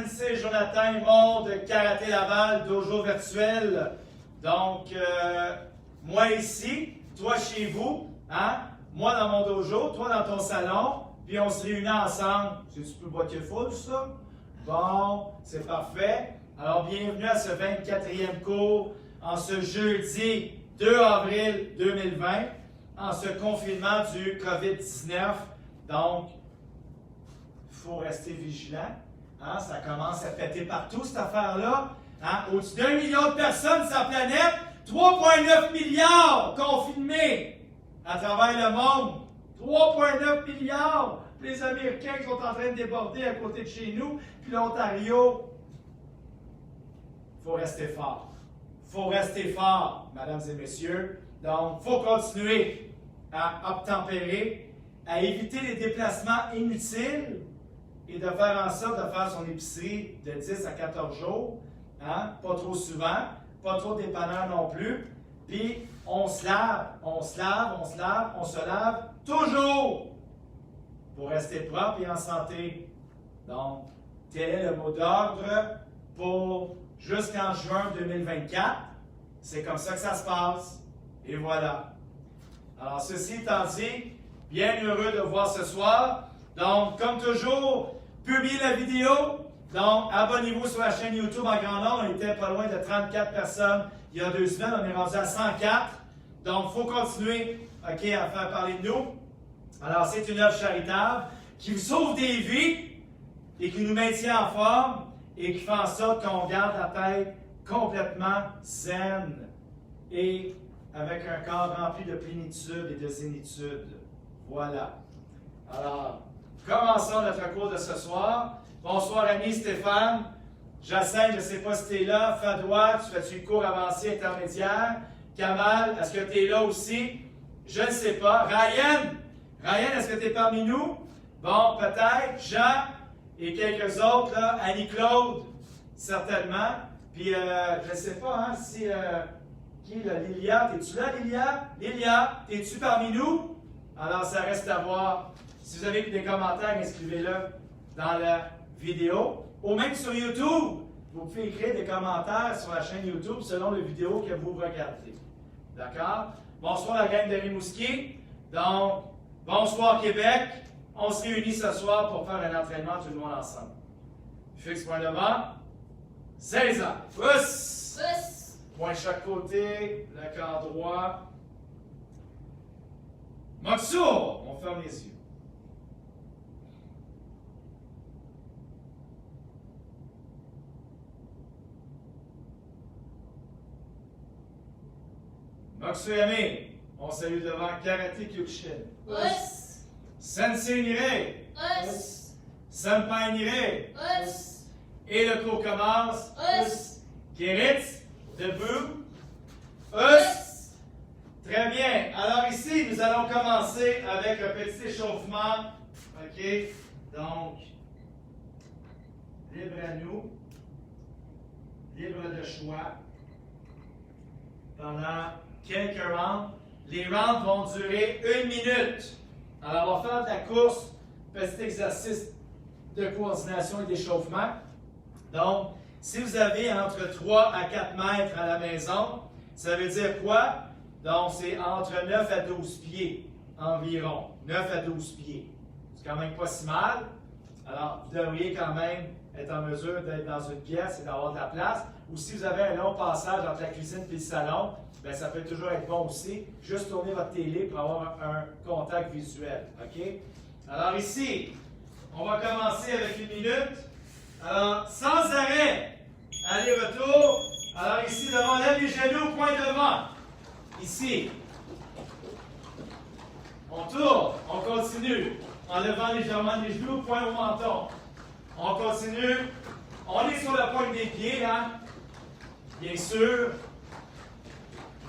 Sensei Jonathan Imond de Karaté Laval, dojo virtuel. Donc, moi ici, toi chez vous, hein? Moi dans mon dojo, toi dans ton salon, puis on se réunit ensemble. C'est-tu plus boîtier full, ça? Bon, c'est parfait. Alors, bienvenue à ce 24e cours en ce jeudi 2 avril 2020, en ce confinement du COVID-19. Donc, il faut rester vigilant. Hein? Ça commence à péter partout, cette affaire-là. Hein? Au-dessus d'1 million de personnes sur la planète, 3,9 milliards confinés à travers le monde. 3,9 milliards! Les Américains qui sont en train de déborder à côté de chez nous, puis l'Ontario. Il faut rester fort. Il faut rester fort, mesdames et messieurs. Donc, il faut continuer à obtempérer, à éviter les déplacements inutiles et de faire en sorte de faire son épicerie de 10 à 14 jours. Hein? Pas trop souvent, pas trop dépanneur non plus. Puis, on se lave, on se lave, on se lave, on se lave toujours pour rester propre et en santé. Donc, tel est le mot d'ordre pour jusqu'en juin 2024. C'est comme ça que ça se passe. Et voilà. Alors, ceci étant dit, bien heureux de vous voir ce soir. Donc, comme toujours, publiez la vidéo. Donc, abonnez-vous sur la chaîne YouTube en grand nombre. On était pas loin de 34 personnes il y a 2 semaines. On est rendu à 104. Donc, il faut continuer à faire parler de nous. Alors, c'est une œuvre charitable qui vous sauve des vies et qui nous maintient en forme et qui fait en sorte qu'on garde la tête complètement zen et avec un corps rempli de plénitude et de zénitude. Voilà. Alors, commençons notre cours de ce soir. Bonsoir, ami Stéphane. Jacinthe, je ne sais pas si tu es là. Fadoua, tu fais-tu le cours avancé intermédiaire? Kamal, est-ce que tu es là aussi? Je ne sais pas. Ryan, est-ce que tu es parmi nous? Bon, peut-être. Jean et quelques autres, là. Annie-Claude, certainement. Puis, je ne sais pas hein, si... qui, là? Lilia, es-tu là, Lilia? Lilia, es-tu parmi nous? Alors, ça reste à voir. Si vous avez des commentaires, inscrivez-le dans la vidéo. Ou même sur YouTube, vous pouvez écrire des commentaires sur la chaîne YouTube selon la vidéo que vous regardez. D'accord? Bonsoir la gang de Rimouski. Donc, bonsoir Québec. On se réunit ce soir pour faire un entraînement tout le monde ensemble. Fixe point devant. César. Pousse. Pousse. Point chaque côté. Le corps droit. Moxour. On ferme les yeux. Matsuyame, on salue devant Karate Kyokushin. Us. Sensei Nire. Us. Senpai Nire. Us. Et le cours commence. Us. Kiritz, debout. Us. Très bien. Alors ici, nous allons commencer avec un petit échauffement. OK? Donc, libre à nous. Libre de choix. Pendant quelques rounds. Les rounds vont durer 1 minute. Alors, on va faire de la course, petit exercice de coordination et d'échauffement. Donc, si vous avez entre 3 à 4 mètres à la maison, ça veut dire quoi? Donc, c'est entre 9 à 12 pieds environ. 9 à 12 pieds. C'est quand même pas si mal. Alors, vous devriez quand même être en mesure d'être dans une pièce et d'avoir de la place. Ou si vous avez un long passage entre la cuisine et le salon, bien, ça peut toujours être bon aussi. Juste tourner votre télé pour avoir un contact visuel. OK? Alors ici, on va commencer avec 1 minute. Alors, sans arrêt, aller-retour. Alors ici, devant, on lève les genoux, point devant. Ici. On tourne, on continue. En levant légèrement les genoux, point au menton. On continue. On est sur la pointe des pieds, hein? Bien sûr.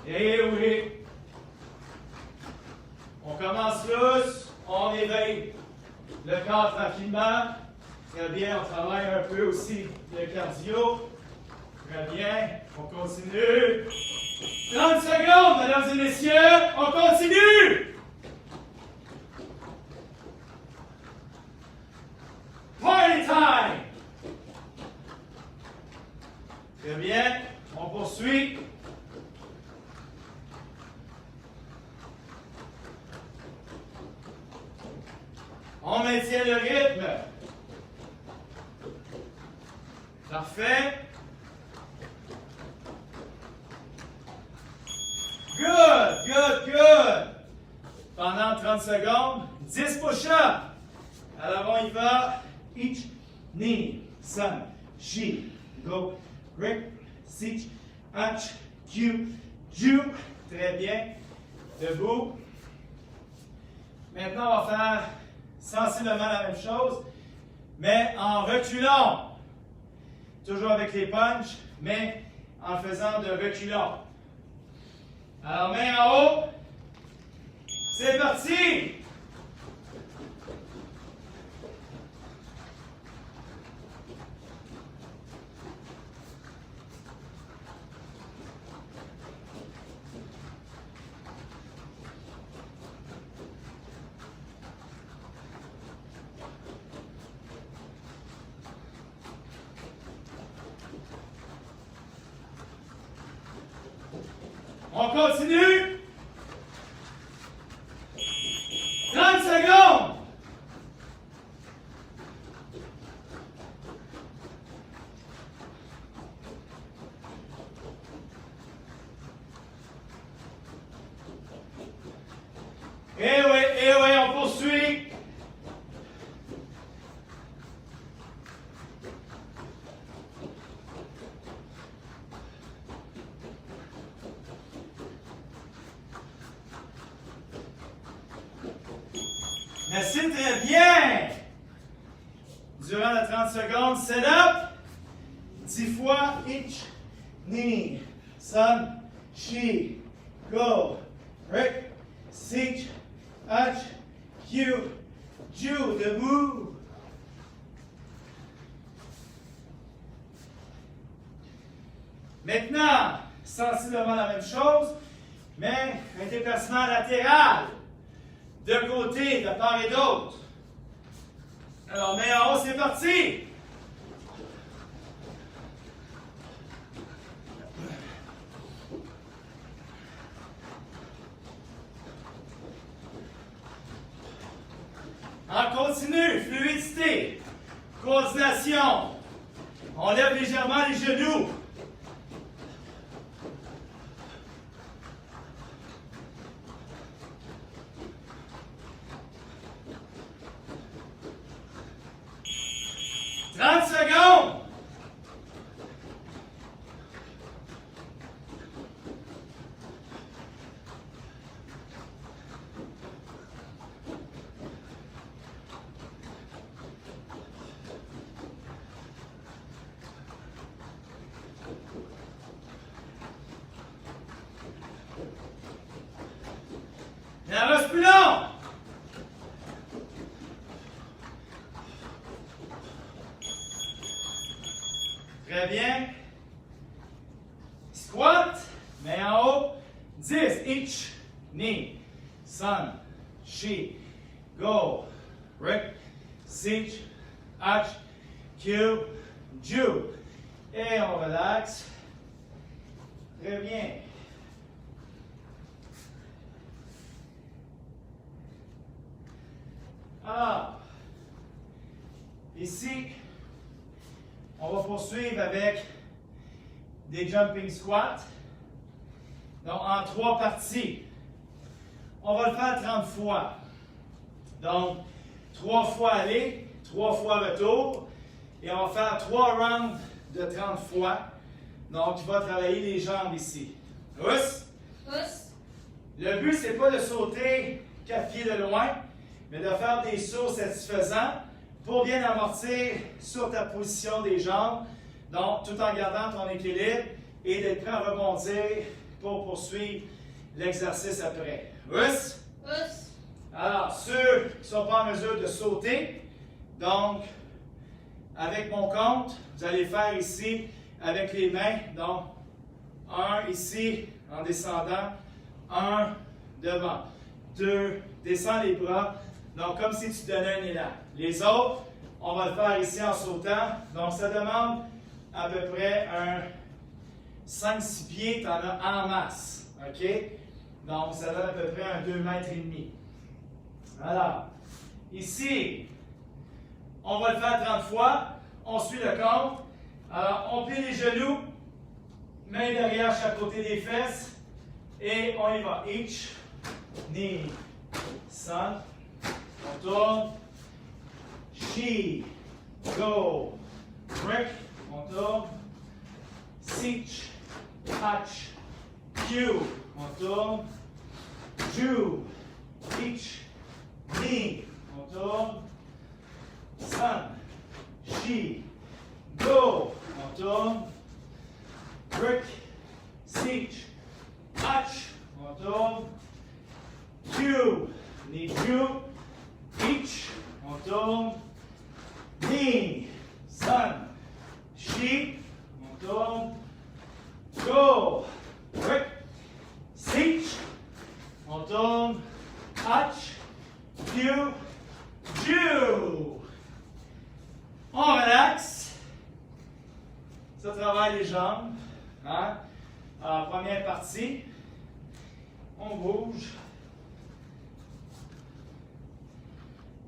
Eh oui. On commence lousse, on éveille le corps tranquillement. Très bien, on travaille un peu aussi le cardio. Très bien, on continue. 30 secondes, mesdames et messieurs, on continue. Party time! On maintient le rythme. Parfait. Good, good, good. Pendant 30 secondes, 10 push-ups. Alors on y va. Each, knee, sun, she, go, grip, sit, hatch, Q, ju. Très bien. Debout. Maintenant, on va faire sensiblement la même chose, mais en reculant. Toujours avec les punches, mais en faisant de reculons. Alors, main en haut. C'est parti! On continue. 30 secondes. Eh oui, on poursuit. Merci, très bien. Durant les 30 secondes, set up. 10 fois each knee. Sun, she, go. Rick, sit, hatch, Q, ju, debout. Maintenant, sensiblement la même chose, mais un déplacement latéral. De côté, de part et d'autre. Alors, main en haut, c'est parti! On continue, fluidité, coordination. On lève légèrement les genoux. Il en reste plus long. Très bien. Squat, main en haut. 10, each knee. Sun, she, go. Rick, sit, hatch, Q, ju. Et on relaxe. Très bien. Alors, ici, on va poursuivre avec des jumping squats. Donc, en 3 parties. On va le faire 30 fois. Donc, 3 fois aller, 3 fois retour. Et on va faire 3 rounds de 30 fois. Donc, il va travailler les jambes ici. Pousse. Pousse. Le but, c'est pas de sauter 4 pieds de loin, mais de faire des sauts satisfaisants pour bien amortir sur ta position des jambes, donc tout en gardant ton équilibre et d'être prêt à rebondir pour poursuivre l'exercice après. Pousse. Pousse. Alors, ceux qui ne sont pas en mesure de sauter, donc, avec mon compte, vous allez faire ici avec les mains, donc, 1 ici en descendant, 1 devant, 2, descends les bras, donc comme si tu donnais un élan. Les autres, on va le faire ici en sautant, donc ça demande à peu près un 5-6 pieds, tu en as en masse, ok? Donc ça donne à peu près un 2,5 mètres. Alors, Ici, on va le faire 30 fois. On suit le compte. Alors, on plie les genoux, main derrière chaque côté des fesses. Et on y va. Each, knee, sun. On tourne. She, go, brick. On tourne. Sich, touch, Q. On tourne. Jew, each, knee. On tourne. Sun, she, go. On tourne. Brick, sich, touch. On tourne. Q, knee, Jew, each. On tourne. Knee, sun, she. On tourne. Go. Brick, sich. On tourne. Touch. Q. Jew. On relaxe. Ça travaille les jambes. Hein? Alors, première partie. On bouge.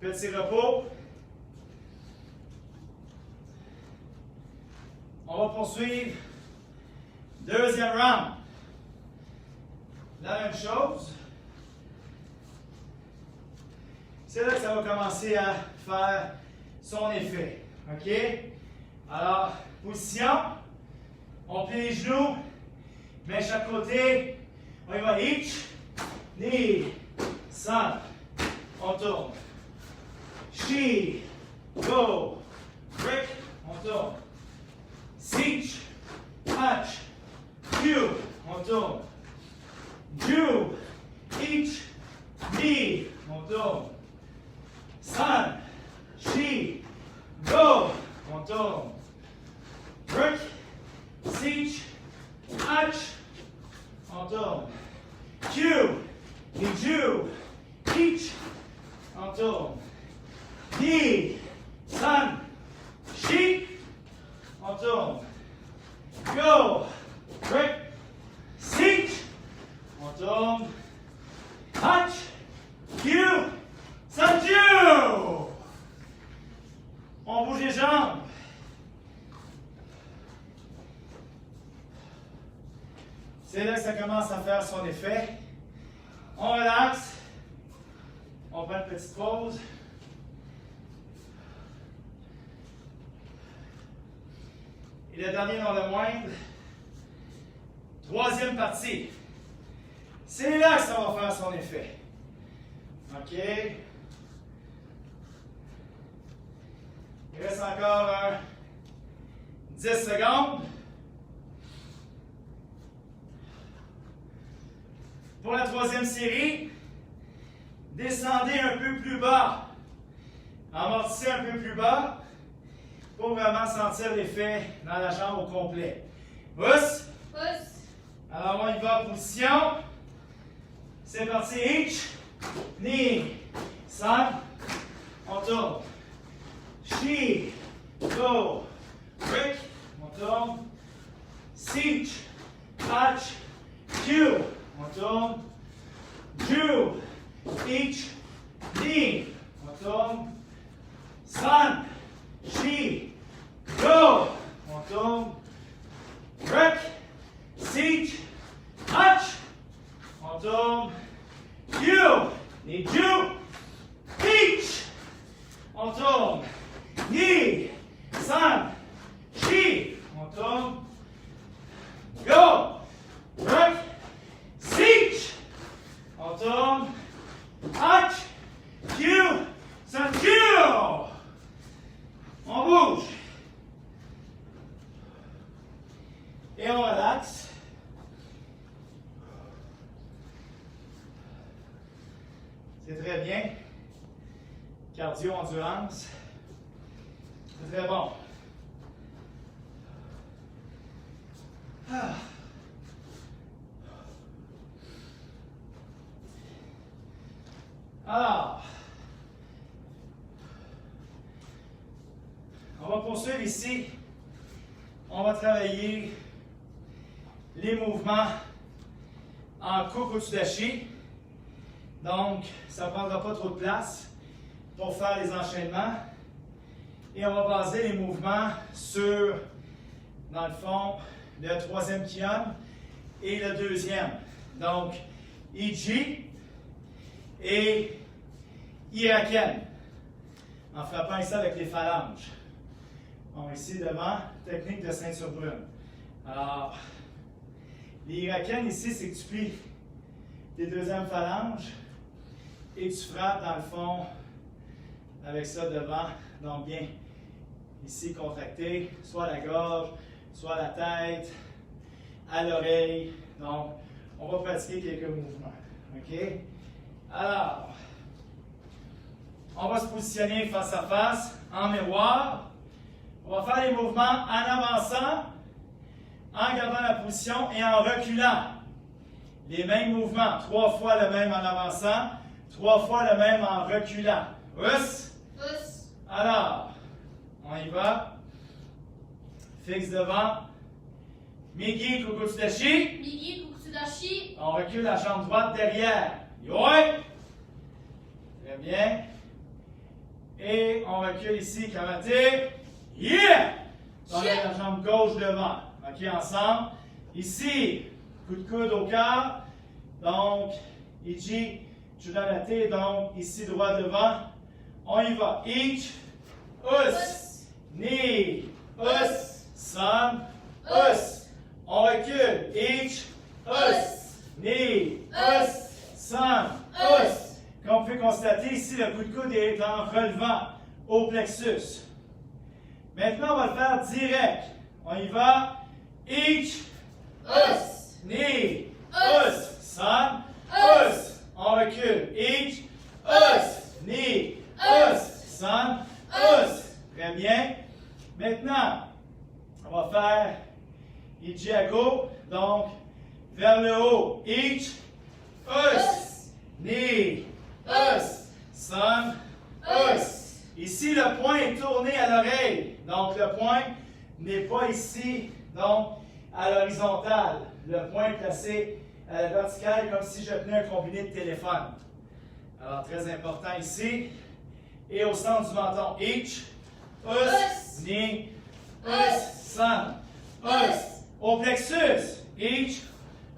Petit repos. On va poursuivre. Deuxième round. La même chose. C'est là que ça va commencer à faire son effet. OK? Alors, position. On plie les genoux. Mais chaque côté. On y va. Each. Knee. Sun. On tourne. She. Go. Brick. On tourne. Sich. Touch. Q. On tourne. Jew. Each. Knee. On tourne. Sun. She. Go. On tourne. Brick. Sich. Touch. On tourne. Q. Et Jew. Each. On tourne. Knee. Sun. She. On tourne. Go. Brick. Sich. On tourne. Touch. Q. Sun. Jew. On bouge les jambes. C'est là que ça commence à faire son effet. On relaxe. On prend une petite pause. Et le dernier, non le moindre. Troisième partie. C'est là que ça va faire son effet. OK. Il reste encore 10 secondes. Pour la troisième série, descendez un peu plus bas. Amortissez un peu plus bas pour vraiment sentir l'effet dans la jambe au complet. Pousse. Pousse. Alors on y va, position. C'est parti. Each. Knee. Sun. On tourne. She. Go. Brick. On tourne. Sich. Touch. Q. On tourne. Jew. Each. Knee. On tourne. Sun. She. Go. On tourne. Brick. Sich. Touch. On tourne. Q. Et Jew. Each. On tourne. Knee. Sun. She. On tourne. Go. Brick. Sich. On tourne. Touch. Q. Sun. Q. On bouge. Et on relaxe. C'est très bien. Cardio, endurance. C'est très bon. Ah. Alors, on va poursuivre ici. On va travailler les mouvements en Kokuchidashi. Donc, ça ne prendra pas trop de place. pour faire les enchaînements. Et on va baser les mouvements sur, dans le fond, le troisième kion et le deuxième. Donc, Iji et Iraken. En frappant ici avec les phalanges. Bon, ici devant, technique de ceinture brune. Alors, les Iraken ici, c'est que tu plies tes deuxièmes phalanges et tu frappes dans le fond avec ça devant. Donc, bien ici contracté, soit la gorge, soit la tête, à l'oreille. Donc, on va pratiquer quelques mouvements. OK? Alors, on va se positionner face à face, en miroir. On va faire les mouvements en avançant, en gardant la position et en reculant. Les mêmes mouvements. 3 fois le même en avançant, 3 fois le même en reculant. Us. Us. Alors, on y va. Fixe devant. Migi Kukutsudashi. Migi Kukutsudashi. On recule la jambe droite derrière. Yoi. Très bien. Et on recule ici, Kamate. Yeah! On met la jambe gauche devant. OK, ensemble. Ici, coup de coude au cœur. Donc, Iji, Chudalate. Donc, ici, droit devant. On y va. Ich, us, ni, us, san, us. On recule. Ich, us, ni, us, san, us. Comme vous pouvez constater, ici, le coup de coude est en relevant au plexus. Maintenant, on va le faire direct. On y va. Ich, Us. ni, us, san, us. On recule. Ich, us, ni, us, san, us. Très bien. Maintenant, on va faire Ichiago. Donc, vers le haut. Ich, us, ni, us, san, us. Ici, le point est tourné à l'oreille. Donc, le point n'est pas ici, donc à l'horizontale. Le point est placé à la verticale comme si je tenais un combiné de téléphone. Alors, très important ici. Et au centre du menton. Ich, us, ni, us, san, us. Au plexus. Ich,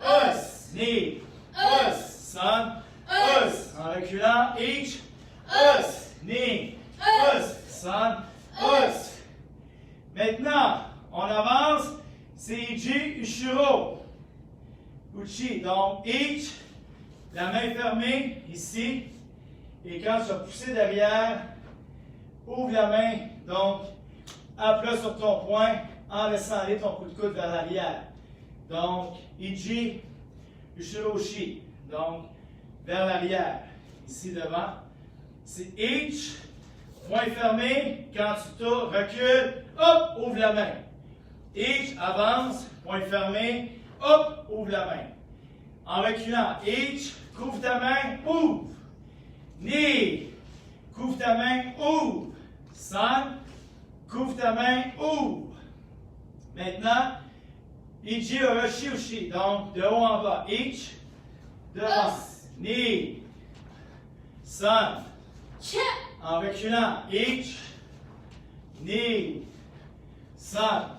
us, ni, us, san, us. En reculant. Ich, us, ni, us, san, us. Maintenant, on avance. C'est Iji, Ushiro. Uchi. Donc, Ich, la main fermée, ici. Et quand tu vas pousser derrière, ouvre la main. Donc, à plat sur ton poing, en laissant aller ton coup de coude vers l'arrière. Donc, Iji, Ushiro, Uchi. Donc, vers l'arrière. Ici devant. C'est Ich. Point fermé, quand tu tournes, recule, hop, ouvre la main. Ich, avance, point fermé, hop, ouvre la main. En reculant, Ich, couvre ta main, ouvre. Ni, couvre ta main, ouvre. San, couvre ta main, ouvre. Maintenant, Iji, Oroshi, Ushi. Donc, de haut en bas. Ich, devant. Ni, San. En reculant, Ich, Ni, San.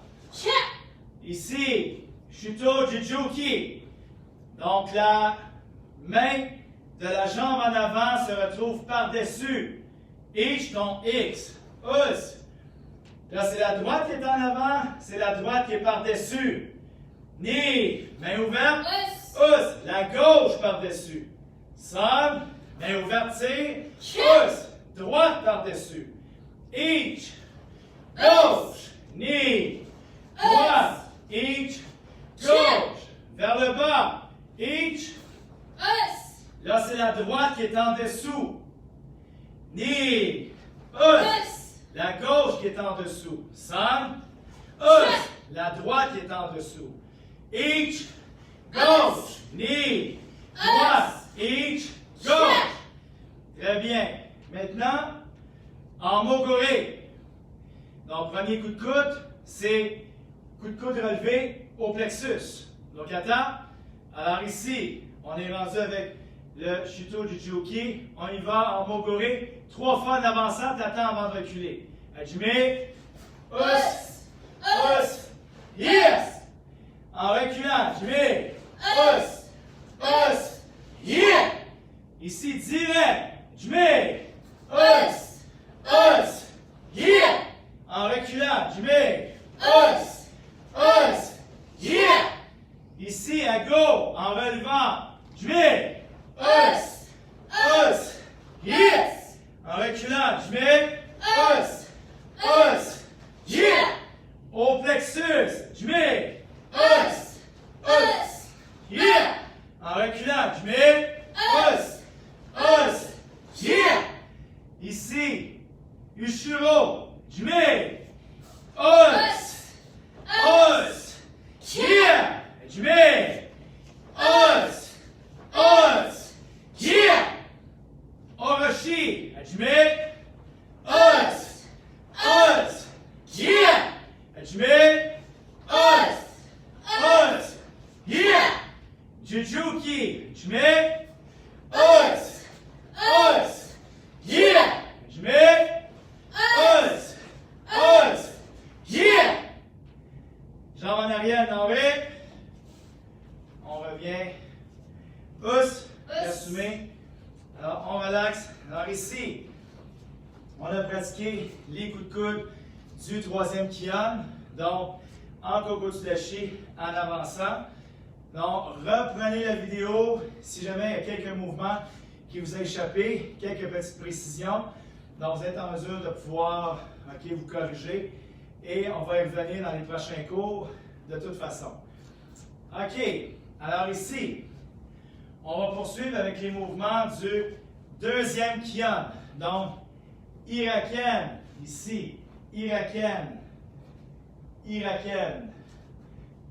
Ici, Shuto Jujuki. Donc la main de la jambe en avant se retrouve par-dessus. Ich, donc X. Us. Là, c'est la droite qui est en avant, c'est la droite qui est par-dessus. Ni, main ouverte. Us. La gauche par-dessus. San, main ouverte, c'est Us. Droite par-dessus. Ich. Gauche. Ni. Droite. Ich. Gauche. Vers le bas. Ich. Là, c'est la droite qui est en dessous. Ni. Us. La gauche qui est en dessous. San. Us. La droite qui est en dessous. Ich. Gauche. Ni. Droite. Ich. Gauche. Très bien. Maintenant, en mogoré. Donc, premier coup de coude, c'est coup de coude relevé au plexus. Donc, attends. Alors ici, on est rendu avec le Shuto Jujuki. On y va en Moguri. 3 fois en avançant, t'attends avant de reculer. Hajime. Us. Us. Yes. En reculant. Hajime. Us. Us. Yeah. Ici, direct. Hajime. Us. Us. Yeah. En reculant. Hajime. Us. Us. Yeah. Ici, à go. En relevant. Hajime. Us. Us. Yes. En reculant, je mets os, os, yeah. Au plexus, je mets os, os, yeah. En reculant, je mets os, os, yeah. Ici, Ushuro, je mets os, os, yeah. Je mets os, os, yeah. Orochi, je mets os, os, yeah. Je mets os, os, yeah. Jujuki, je mets os, os, yeah. Je mets os, os, yeah. Jambes en arrière, en V. On revient. Os, assumé. Alors, on relaxe. Alors ici, on a pratiqué les coups de coude du 3e Kion. Donc, en Kokotsudashi, en avançant. Donc, reprenez la vidéo si jamais il y a quelques mouvements qui vous ont échappé, quelques petites précisions. Donc, vous êtes en mesure de pouvoir vous corriger. Et on va y revenir dans les prochains cours de toute façon. OK. Alors ici, on va poursuivre avec les mouvements du 2e Kion. Donc, irakienne, ici, irakienne, irakienne.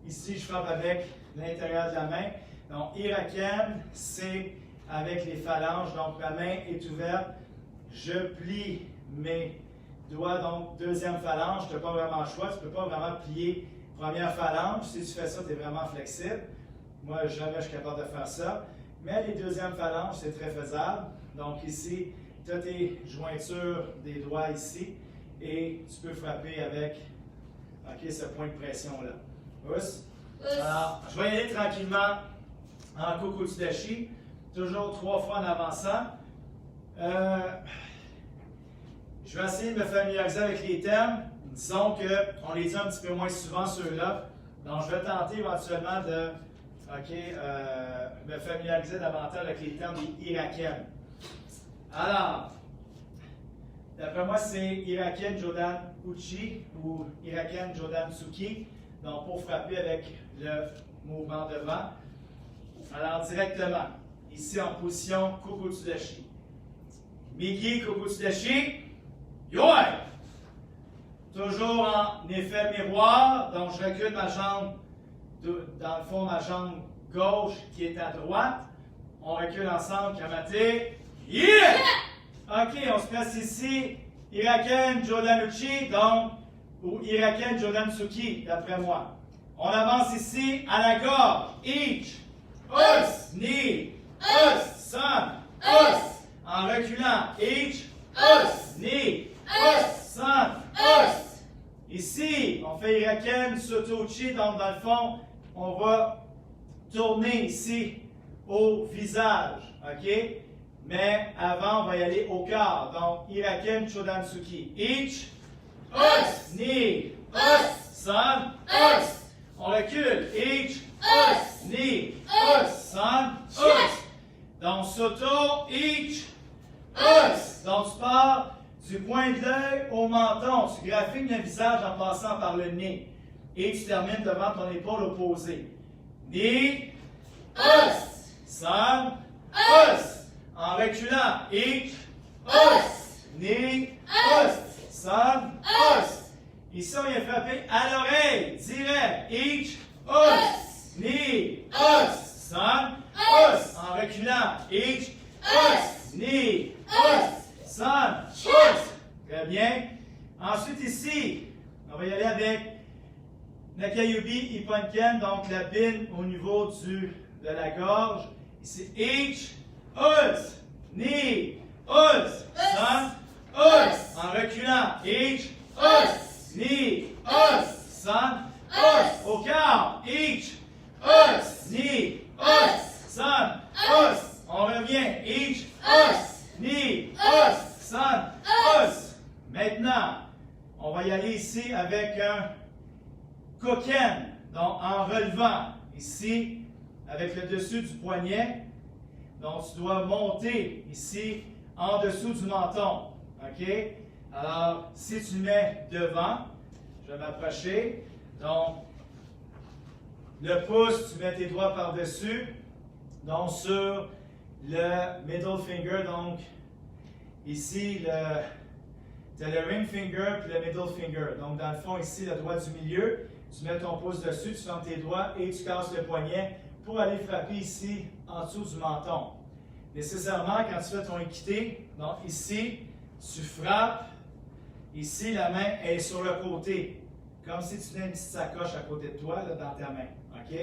Ici, je frappe avec l'intérieur de la main. Donc, irakienne, c'est avec les phalanges. Donc, ma main est ouverte. Je plie mes doigts. Donc, 2e phalange. Tu n'as pas vraiment le choix. Tu ne peux pas vraiment plier première phalange. Si tu fais ça, tu es vraiment flexible. Moi, jamais je suis capable de faire ça. Mais les 2e phalanges, c'est très faisable. Donc ici, tu as tes jointures des doigts ici. Et tu peux frapper avec ce point de pression-là. Us. Alors, je vais y aller tranquillement en Kokotsudashi. Toujours 3 fois en avançant. Je vais essayer de me familiariser avec les termes. Disons qu'on les dit un petit peu moins souvent ceux-là. Donc, je vais tenter éventuellement de me familiariser davantage avec les termes des irakiennes. Alors, d'après moi, c'est irakienne Jodan Uchi ou irakienne Jodan Tsuki. Donc, pour frapper avec le mouvement devant. Alors, directement, ici en position Kokotsudashi. Migi Kokotsudashi. Yoi! Toujours en effet miroir. Donc, je recule ma jambe, dans le fond, ma jambe gauche qui est à droite. On recule ensemble, Kamate. Yeah! OK, on se place ici. Irakienne Jodanuchi, donc, ou Irakienne Jodansuki, d'après moi. On avance ici à la gorge. Each. Us. Knee. Us. Sun. Us. En reculant. Each. Us. Knee. Us. Sun. Us. Ici, on fait Irakienne Sotochi, donc dans le fond, on va tourner ici au visage. OK? Mais avant, on va y aller au corps. Donc, Irakienne Chodansuki. Each. Us. Knee. Us. Sun. Us. On recule. Each. Us. Knee. Us. Sun. Us. Donc, Soto. Each. Us. Donc, tu pars du coin de l'œil au menton. Tu graphiques le visage en passant par le nez. Et tu termines devant ton épaule opposée. Knee. Us. Sun. Us. En reculant, each, us, knee, us, sun, us. Ici, on vient frapper à l'oreille, direct, each, us, knee, us, sun, us. En reculant, each, us, knee, us, sun, us. Très bien. Ensuite, ici, on va y aller avec Nakayubi Ipponken, donc la bine au niveau de la gorge. Ici, each, us, knee, us, son, us. En reculant, each, us, knee, us, son, us. Au quart, each, us, knee, us, son, us. On revient, each, us, knee, us, son, us. Maintenant, on va y aller ici avec un coquin, donc en relevant ici avec le dessus du poignet. Donc tu dois monter ici en dessous du menton. OK? Alors, si tu mets devant, je vais m'approcher. Donc, le pouce, tu mets tes doigts par-dessus. Donc, sur le middle finger, donc ici, tu as le ring finger puis le middle finger. Donc, dans le fond, ici, le doigt du milieu, tu mets ton pouce dessus, tu fermes tes doigts et tu casses le poignet pour aller frapper ici, en dessous du menton. Nécessairement, quand tu fais ton équité, donc ici, tu frappes. Ici, la main est sur le côté. Comme si tu tenais une petite sacoche à côté de toi, là, dans ta main. OK?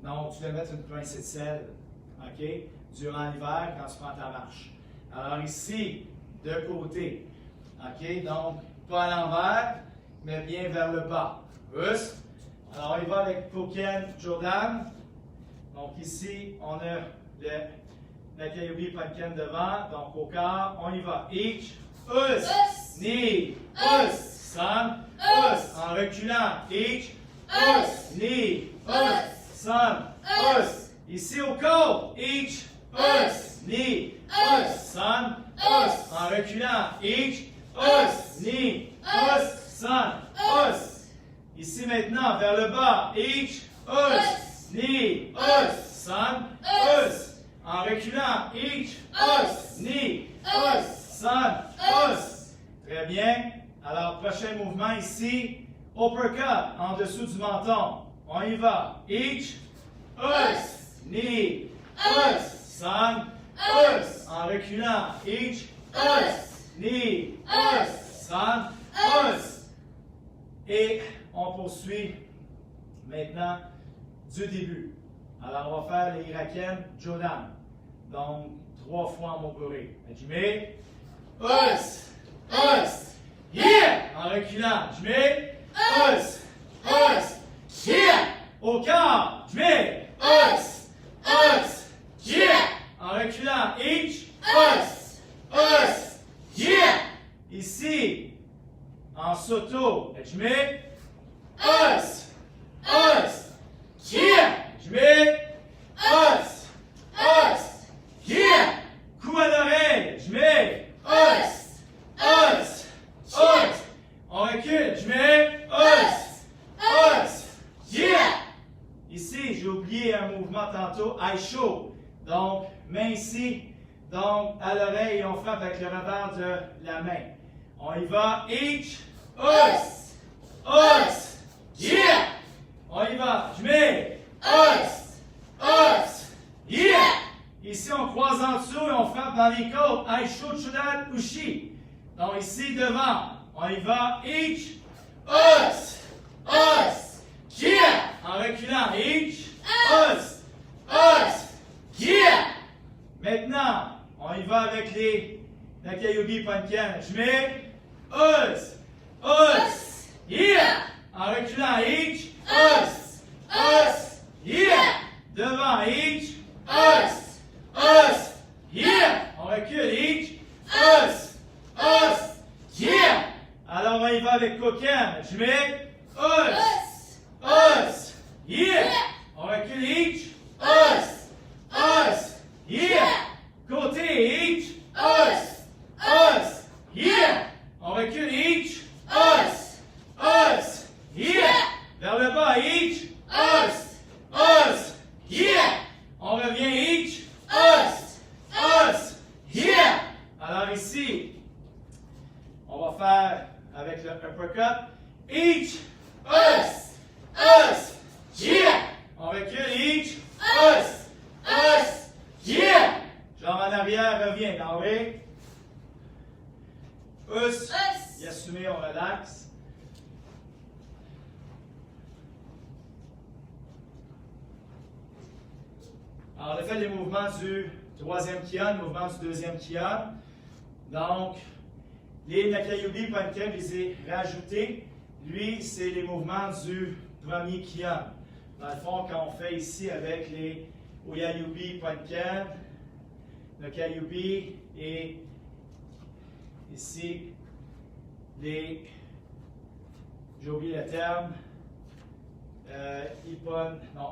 Donc, tu vas mettre une pincée de sel. OK? Durant l'hiver, quand tu prends ta marche. Alors ici, de côté. OK? Donc, pas à l'envers, mais bien vers le bas. Us. Alors, on y va avec Poken Jordan. Donc, ici, on a le Nakayobi Pumpkin devant. Donc, au quart, on y va. Each, us, knee, us, son, us. En reculant, each, us, knee, us, son, us. Ici au corps, each, us, knee, us, son, us. En reculant, each, us, knee, us, son, us. Ici maintenant, vers le bas, each, us, knee, us, son, us. En reculant, each, us, knee, us, son, us. Très bien. Alors, prochain mouvement ici, uppercut, en dessous du menton. On y va. Each, us, knee, us, son, us. En reculant, each, us, knee, us, son, us. Et on poursuit maintenant du début. Alors, on va faire les irakiennes Jordan. Donc, 3 fois en moguri. Tu mets us, yeah! En reculant, je mets us, yeah! Au quart, je mets us, yeah! En reculant, each, us, yeah! Ici, en sauto, je mets us, yeah! Je mets us, yeah! Coup à l'oreille, je mets us, on recule, je mets us, yeah! Ici, j'ai oublié un mouvement tantôt, I show. Donc, main ici, donc à l'oreille, on frappe avec le revers de la main. On y va, each, us, yeah! On y va, je mets us, yeah! Ici, on croise en dessous et on frappe dans les côtes. I show chudan ushi. Donc ici, devant, on y va, each, us, yeah! En reculant, each, us, yeah! Maintenant, on y va avec les Nakayobi Pumpkin. Je mets us, yeah! En reculant, each, us, yeah! Devant, each, us, yeah! On recule, each, us, yeah! Alors, on y va avec coquin. Je mets us, yeah! On recule, each, us, yeah! Côté, each, us, yeah! On recule, each, us, yeah! Vers le bas, each, us, yeah! On revient, each, us, yeah! Alors ici, on va faire avec le uppercut, each, us, yeah! On recule, each, us, yeah! Jambe en arrière, revient, d'enlever. Us, y assumer, on relaxe. Alors, on a fait les mouvements du troisième kian, mouvement du deuxième kian. Donc, les Nakayubi Panken, je les ai rajoutés. Lui, c'est les mouvements du premier kian. Dans le fond, quand on fait ici avec les Oyayubi Panken, Nakayubi et ici les, j'ai oublié le terme,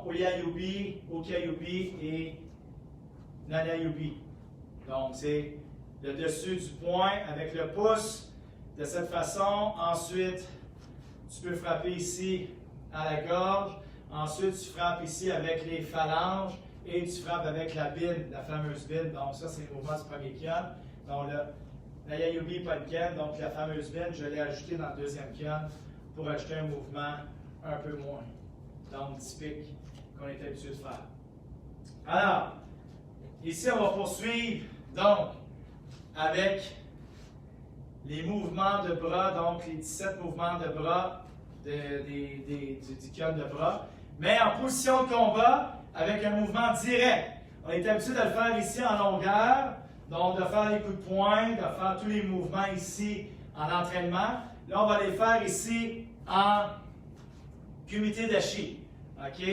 Oyayubi, Okayubi et Nanayubi. Donc, c'est le dessus du poing avec le pouce de cette façon. Ensuite, tu peux frapper ici à la gorge. Ensuite, tu frappes ici avec les phalanges et tu frappes avec la bine, la fameuse bine. Donc, ça, c'est le mouvement du premier kian. Donc, le Nayayubi Panken, donc la fameuse bine, je l'ai ajouté dans le deuxième kian pour ajouter un mouvement un peu moins, donc typique qu'on est habitué de faire. Alors, ici, on va poursuivre donc avec les mouvements de bras, donc les 17 mouvements de bras du kian de bras, mais en position de combat avec un mouvement direct. On est habitué de le faire ici en longueur, donc de faire les coups de poing, de faire tous les mouvements ici en entraînement. Là, on va les faire ici en kumite dashi. OK?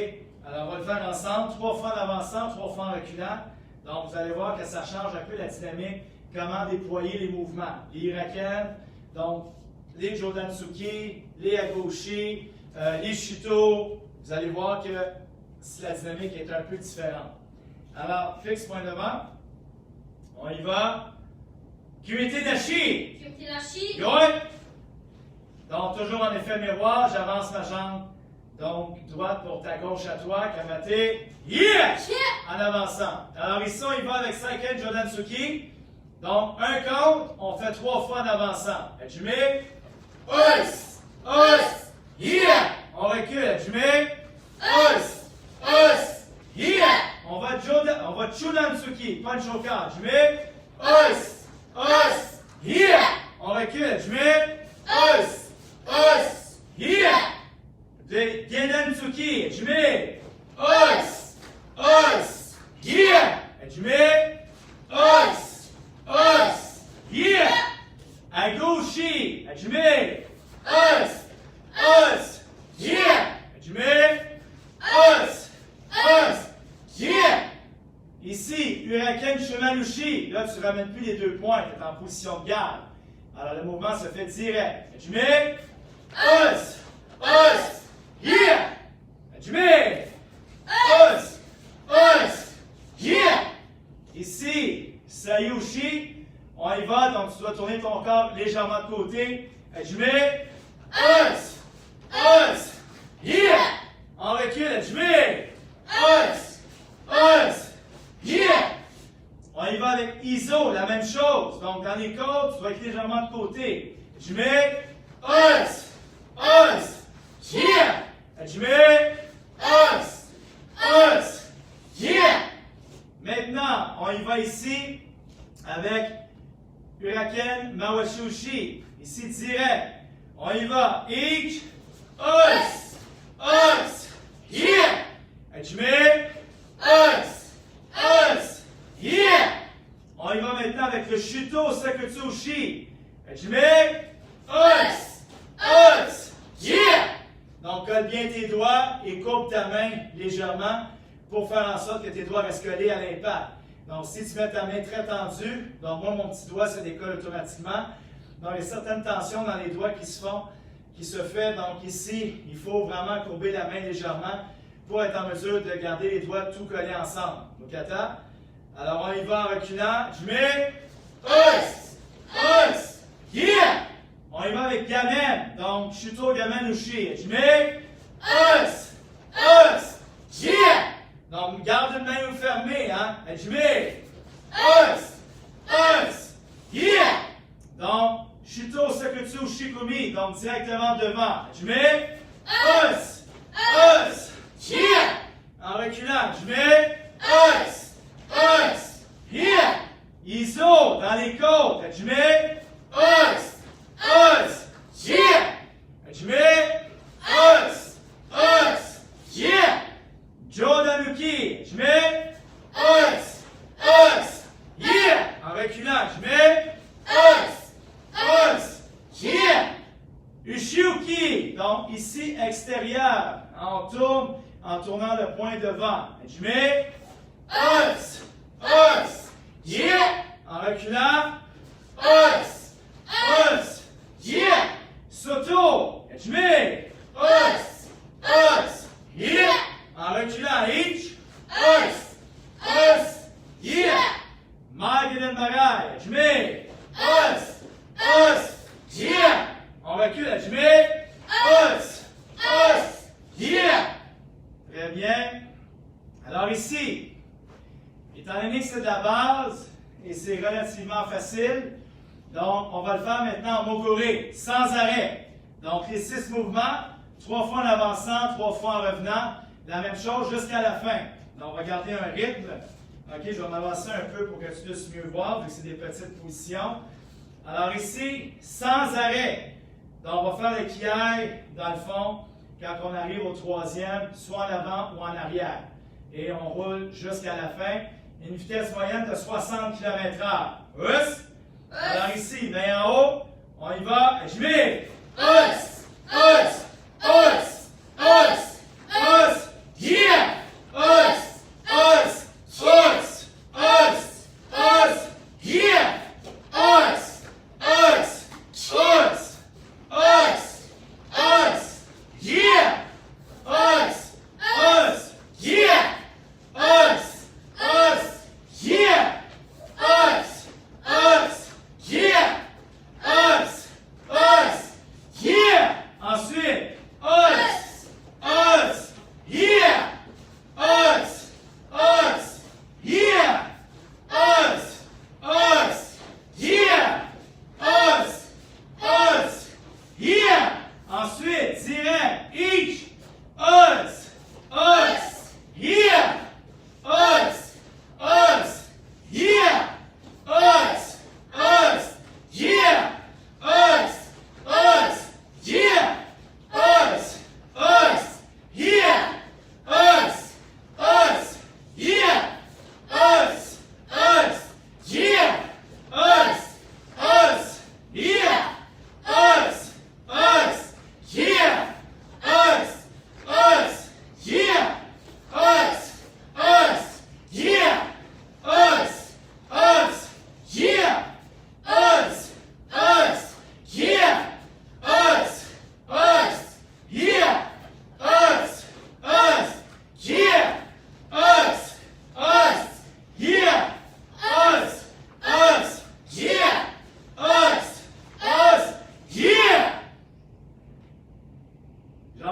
Alors, on va le faire ensemble, 3 fois en avançant, 3 fois en reculant. Donc, vous allez voir que ça change un peu la dynamique, comment déployer les mouvements. Les Hiraken, donc les Jodansuki, les Agoshi, les Shuto. Vous allez voir que la dynamique est un peu différente. Alors, fixe point devant. On y va. Kumite dashi. Kumite dashi. Good. Donc, toujours en effet miroir, j'avance ma jambe. Donc, droite pour ta gauche à toi, Kamate. Yeah! En avançant. Alors ici, on y va avec Seiken Jodansuki. Donc, un compte, on fait 3 fois en avançant. Hajime. Us! Us! Yeah! On recule. Hajime. Us! Us! Yeah! On va Chudansuki, pas le choka. Hajime. Us! Us! Yeah! On recule. Hajime. Us! Us! Yeah! Gendansuki. Hajime. Us! Us! Yeah! Hajime. Us! Us! Yeah! Agoshi! Hajime. Us! Us! Yeah! Hajime. Us! Us! Yeah! Ici, Huraken Shumanushi. Là, tu ne ramènes plus les 2 points, tu es en position de garde. Alors, le mouvement se fait direct. Hajime. Us! Us! Yeah! Hajime. Us! Us! Yeah! Ici, Sayushi, on y va, donc tu dois tourner ton corps légèrement de côté. Hajime. Us! Us! Yeah! On recule. Hajime. Us! Us! Yeah! On y va avec ISO, la même chose. Donc, dans les côtes, tu dois être légèrement de côté. Hajime. Us! Us! Yeah! Hajime. Us! Us! Yeah! Maintenant, on y va ici avec Huraken Mawashushi. Ici, direct. On y va. Ich. Us! Us! Yeah! Hajime. Us! Us! Yeah! On y va maintenant avec le Shuto Sakutsushi. Hajime. Us! Us! Yeah! Donc, colle bien tes doigts et coupe ta main légèrement pour faire en sorte que tes doigts restent collés à l'impact. Donc, si tu mets ta main très tendue, donc moi, mon petit doigt se décolle automatiquement. Donc, il y a certaines tensions dans les doigts qui se font, qui se fait. Donc, ici, il faut vraiment courber la main légèrement pour être en mesure de garder les doigts tout collés ensemble. Donc, attends. Alors, on y va en reculant. Je mets Us! Us! Yeah! On y va avec Gamen. Donc, Shuto Gamen Ushi. Je mets Us! Us! Yeah! Donc, garde une main fermée, hein? Je mets Us! Us! Yeah! Donc, Shuto Sakutsu Shikumi. Donc, directement devant. Je mets Us! Us! Yeah! En reculant. Je mets Us! Us! Yeah! Iso dans les côtes. Je mets Us! Us! Yeah! Je mets Us! Us! Yeah! Jodanuki. Je mets Us! Us! Donc, ici, extérieur. On tourne en tournant le point devant. Je mets os, os, yeah. En reculant, os, os, yeah. Soto, je mets os, os, yeah. En reculant, each, os, yeah. Magdalene Marais, je mets os, yeah. On recule, je mets os, yeah. Très bien. Alors ici, étant donné que c'est de la base et c'est relativement facile, donc on va le faire maintenant en moguri, sans arrêt. Donc les 6 mouvements, 3 fois en avançant, 3 fois en revenant, la même chose jusqu'à la fin. Donc on va garder un rythme. Ok, je vais m'avancer un peu pour que tu puisses mieux voir, vu que c'est des petites positions. Alors ici, sans arrêt. Donc on va faire les kiai dans le fond quand on arrive au 3e, soit en avant ou en arrière. Et on roule jusqu'à la fin. Une vitesse moyenne de 60 km/h. Us. Alors ici, main en haut, on y va. Je mets. Us. Yeah. Yeah. Ensuite, ensuite, direct, each,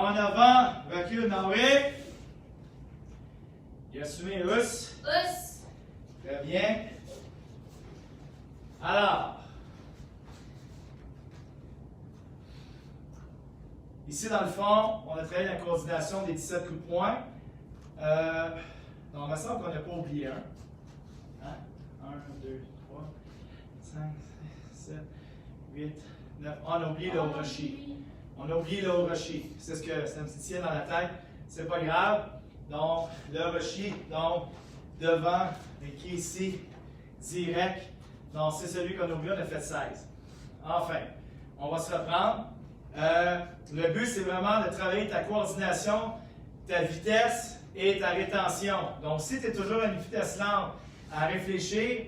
en avant, recule, Naoé. Yasumi, us. Très bien. Alors, ici dans le fond, on a travaillé la coordination des 17 coups de poing. Donc, il me semble qu'on n'a pas oublié un. Hein? 1, 2, 3, 5, 6, 7, 8, 9. On a oublié le Orochi. On a oublié le Orochi. C'est ce que ça me titillait dans la tête. C'est pas grave. Donc, le Orochi, donc, devant, qui est ici, direct. Donc, c'est celui qu'on a oublié, on a fait 16. Enfin, on va se reprendre. Le but, c'est vraiment de travailler ta coordination, ta vitesse et ta rétention. Donc, si tu es toujours à une vitesse lente à réfléchir,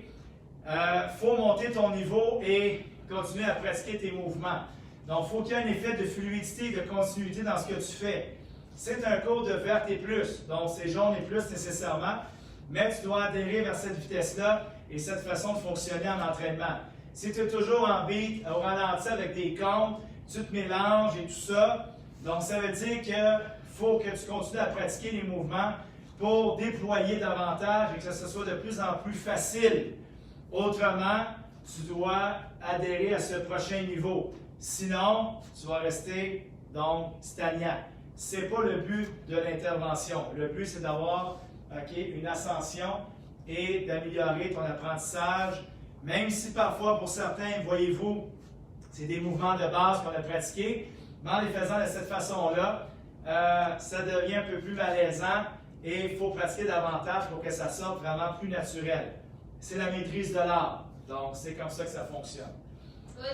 faut monter ton niveau et continuer à pratiquer tes mouvements. Donc, il faut qu'il y ait un effet de fluidité et de continuité dans ce que tu fais. C'est un cours de vert et plus, donc c'est jaune et plus nécessairement, mais tu dois adhérer vers cette vitesse-là et cette façon de fonctionner en entraînement. Si tu es toujours en beat, au ralenti avec des comptes, tu te mélanges et tout ça, donc ça veut dire qu'il faut que tu continues à pratiquer les mouvements pour déployer davantage et que ce soit de plus en plus facile. Autrement, tu dois adhérer à ce prochain niveau. Sinon, tu vas rester donc stagnant. Ce n'est pas le but de l'intervention. Le but, c'est d'avoir une ascension et d'améliorer ton apprentissage, même si parfois, pour certains, voyez-vous, c'est des mouvements de base qu'on a pratiqués, mais en les faisant de cette façon-là, ça devient un peu plus malaisant et il faut pratiquer davantage pour que ça sorte vraiment plus naturel. C'est la maîtrise de l'art. Donc, c'est comme ça que ça fonctionne.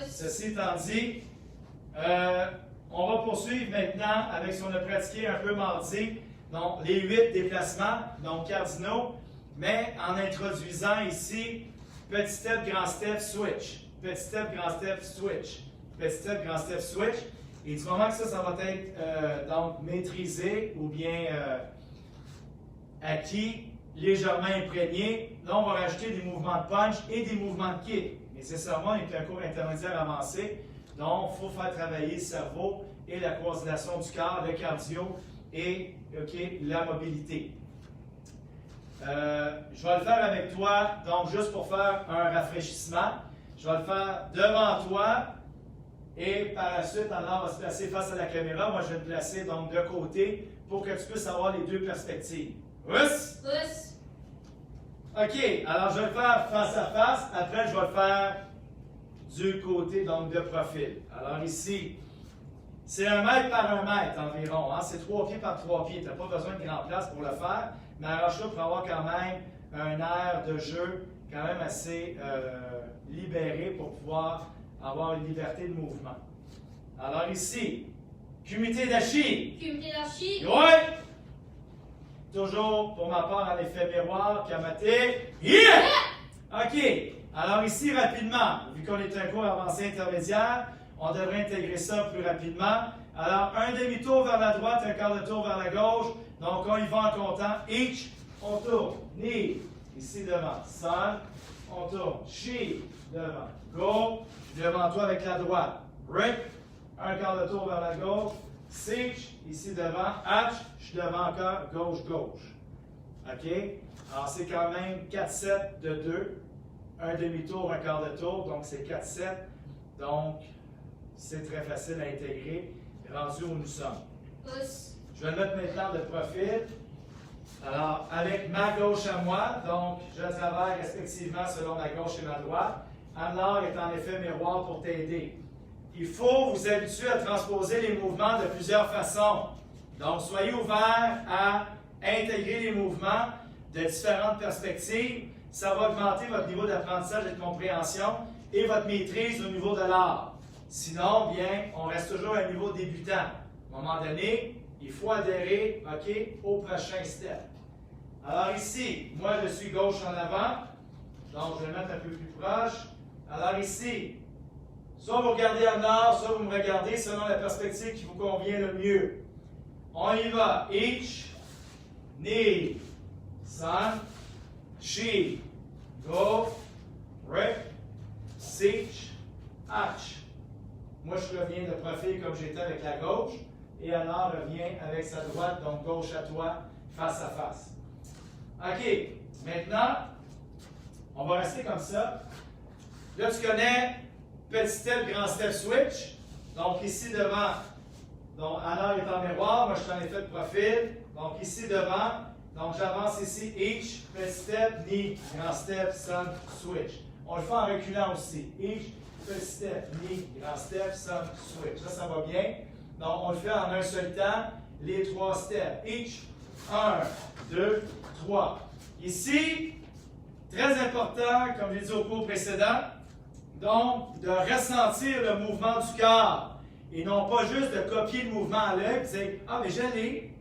Ceci étant dit, On va poursuivre maintenant avec ce qu'on a pratiqué un peu mardi, donc les 8 déplacements, donc cardinaux, mais en introduisant ici petit step, grand step, switch. Petit step, grand step, switch. Petit step, grand step, switch. Et du moment que ça va être donc maîtrisé ou bien acquis, légèrement imprégné, là on va rajouter des mouvements de punch et des mouvements de kick. Nécessairement, il est un cours intermédiaire avancé, donc il faut faire travailler le cerveau et la coordination du corps, le cardio et la mobilité. Je vais le faire avec toi, donc juste pour faire un rafraîchissement. Je vais le faire devant toi et par la suite, alors on va se placer face à la caméra. Moi, je vais me placer donc de côté pour que tu puisses avoir les deux perspectives. Ouss! Ouss. OK, alors je vais le faire face à face. Après, je vais le faire du côté donc de profil. Alors ici, c'est 1 mètre par 1 mètre environ. Hein? C'est 3 pieds par 3 pieds. Tu n'as pas besoin de grande place pour le faire. Mais arrache-toi pour avoir quand même un air de jeu quand même assez libéré pour pouvoir avoir une liberté de mouvement. Alors ici, kumite dashi. Kumite dashi. Oui! Toujours pour ma part en effet miroir, kamate. Yeah! OK. Alors ici, rapidement, vu qu'on est un cours avancé intermédiaire, on devrait intégrer ça plus rapidement. Alors, un demi-tour vers la droite, un quart de tour vers la gauche. Donc, on y va en comptant. Each, on tourne. Knee, ici devant. Sun, on tourne. She, devant. Go, devant toi avec la droite. Rip, un quart de tour vers la gauche. Sitch, ici devant. Hatch, je suis devant encore. Gauche, gauche. OK? Alors, c'est quand même 4 sets de 2. Un demi-tour, un quart de tour. Donc, c'est 4 sets. Donc, c'est très facile à intégrer, rendu où nous sommes. Ouss. Je vais le mettre maintenant de profil. Alors, avec ma gauche à moi, donc je travaille respectivement selon ma gauche et ma droite. Anne-Laure est en effet miroir pour t'aider. Il faut vous habituer à transposer les mouvements de plusieurs façons. Donc, soyez ouverts à intégrer les mouvements de différentes perspectives. Ça va augmenter votre niveau d'apprentissage et de compréhension et votre maîtrise au niveau de l'art. Sinon, bien, on reste toujours à un niveau débutant. À un moment donné, il faut adhérer, au prochain step. Alors ici, moi je suis gauche en avant, donc je vais le mettre un peu plus proche. Alors ici, soit vous regardez en nord, soit vous me regardez selon la perspective qui vous convient le mieux. On y va. Each, knee, sun, she, go, rip, sitch, hatch. Moi, je reviens de profil comme j'étais avec la gauche. Et Anna revient avec sa droite, donc gauche à toi, face à face. OK. Maintenant, on va rester comme ça. Là, tu connais petit step, grand step, switch. Donc, ici devant, donc Anna est en miroir, moi je suis en effet de profil. Donc, ici devant, donc j'avance ici, each, petit step, knee, grand step, sun, switch. On le fait en reculant aussi. Each, petit step, knee, grand step, sun, switch. Ça va bien. Donc, on le fait en un seul temps, les 3 steps. Each, 1, 2, 3. Ici, très important, comme j'ai dit au cours précédent, donc, de ressentir le mouvement du corps. Et non pas juste de copier le mouvement à l'œil et dire « Ah, mais je l'ai. »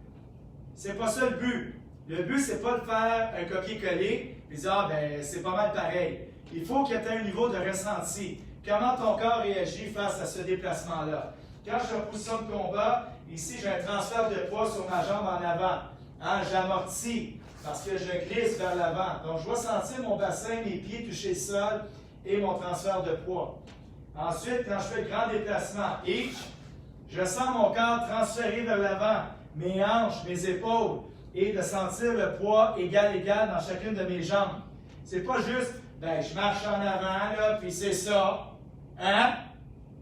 C'est pas ça le but. Le but, c'est pas de faire un copier-coller et dire « Ah, ben, c'est pas mal pareil. » Il faut qu'il y ait un niveau de ressenti. Comment ton corps réagit face à ce déplacement-là? Quand je suis en position de combat, ici, j'ai un transfert de poids sur ma jambe en avant. Hein, j'amortis parce que je glisse vers l'avant. Donc, je vais sentir mon bassin, mes pieds toucher le sol et mon transfert de poids. Ensuite, quand je fais le grand déplacement, each, je sens mon corps transférer vers l'avant, mes hanches, mes épaules, et de sentir le poids égal dans chacune de mes jambes. C'est pas juste, ben, je marche en avant, là, puis c'est ça. Hein?